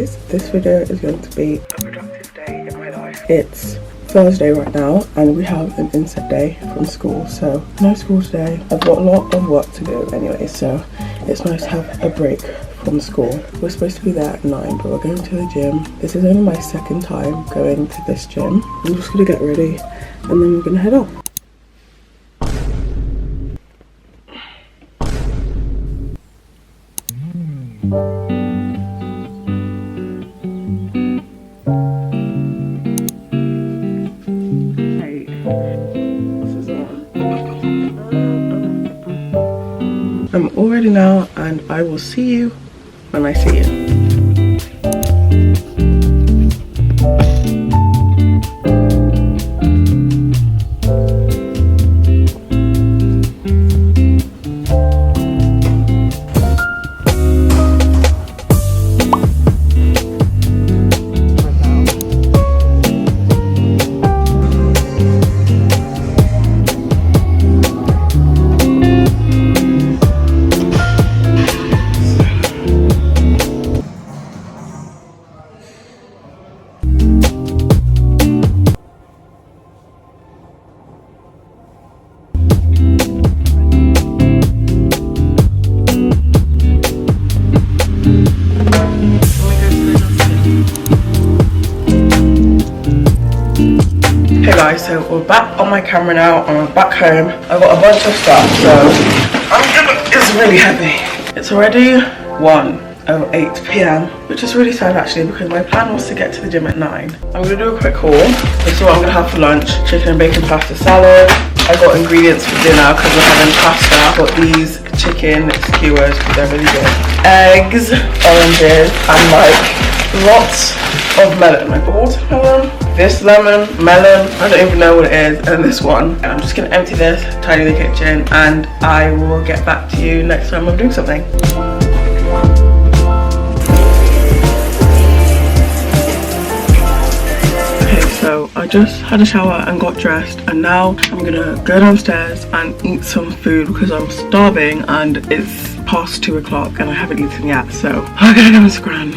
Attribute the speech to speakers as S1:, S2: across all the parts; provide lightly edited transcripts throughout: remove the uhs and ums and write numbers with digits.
S1: guys, this video is going to be a productive day in my life. It's Thursday right now and we have an inset day from school, so no school today. I've got a lot of work to do anyway, so it's nice to have a break from school. We're supposed to be there at 9, but we're going to the gym. This is only my second time going to this gym. I'm just gonna get ready and then we're gonna head off. I'm all ready now and I will see you when I see you. Hey guys, so we're back on my camera now and we're back home. I've got a bunch of stuff, so it's really heavy. It's already 1:08 p.m, which is really sad actually because my plan was to get to the gym at 9. I'm gonna do a quick haul. This is what I'm gonna have for lunch: chicken and bacon pasta salad. I got ingredients for dinner because we're having pasta. I got these chicken skewers because they're really good. Eggs, oranges, and like lots of melon. Like watermelon, this lemon, melon, I don't even know what it is, and this one. And I'm just gonna empty this, tidy the kitchen, and I will get back to you next time I'm doing something. Okay, so I just had a shower and got dressed, and now I'm gonna go downstairs and eat some food because I'm starving and it's past 2 o'clock and I haven't eaten yet, so I'm gonna go and scram.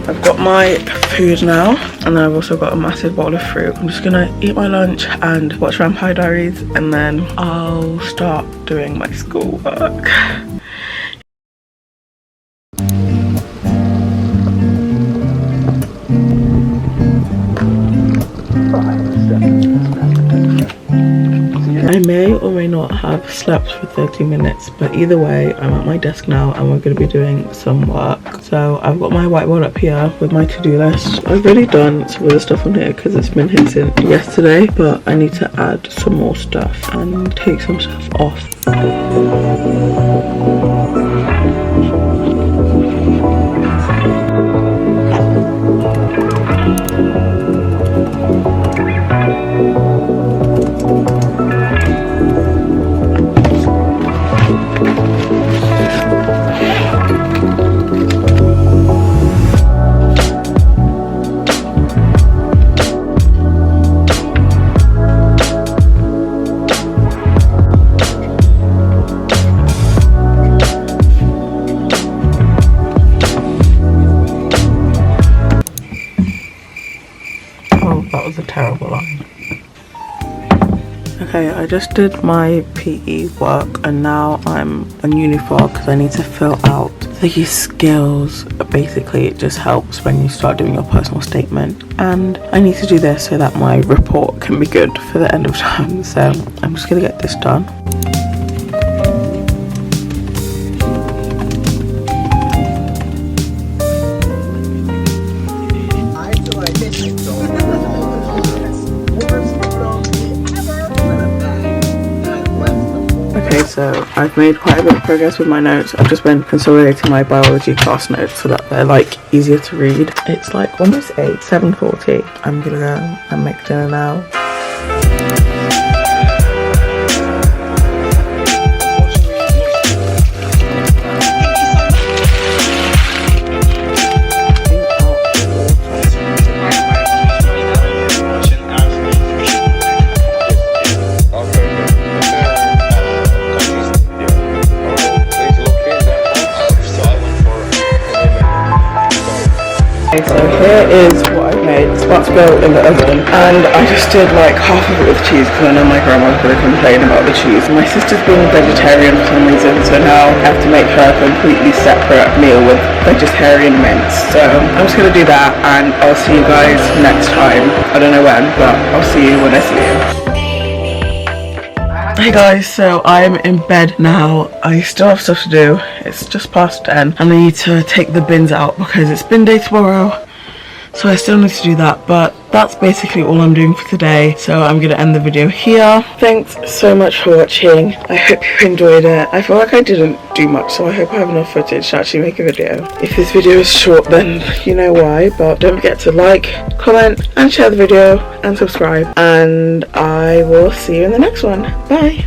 S1: I've got my food now and I've also got a massive bowl of fruit. I'm just gonna eat my lunch and watch Vampire Diaries and then I'll start doing my schoolwork. I may or may not have slept for 30 minutes, but either way, I'm at my desk now and we're going to be doing some work. So I've got my whiteboard up here with my to-do list. I've already done some of the stuff on here because it's been here since yesterday, but I need to add some more stuff and take some stuff off. That was a terrible line. Okay, I just did my PE work and now I'm on Unifog because I need to fill out the skills. Basically, it just helps when you start doing your personal statement, and I need to do this so that my report can be good for the end of term. So I'm just gonna get this done. So I've made quite a bit of progress with my notes. I've just been consolidating my biology class notes so that they're like easier to read. It's like almost 7:40. I'm gonna go and make dinner now. So here is what I've made. It's about to go in the oven, and I just did like half of it with cheese because I know my grandma's going to complain about the cheese. My sister's being vegetarian for some reason, so now I have to make her a completely separate meal with vegetarian mince. So I'm just going to do that, and I'll see you guys next time. I don't know when, but I'll see you when I see you. Hey guys, so I'm in bed now. I still have stuff to do. It's just past 10 and I need to take the bins out because it's bin day tomorrow. So I still need to do that, but that's basically all I'm doing for today. So I'm going to end the video here. Thanks so much for watching. I hope you enjoyed it. I feel like I didn't do much, so I hope I have enough footage to actually make a video. If this video is short, then you know why, but don't forget to like, comment and share the video and subscribe. And I will see you in the next one. Bye.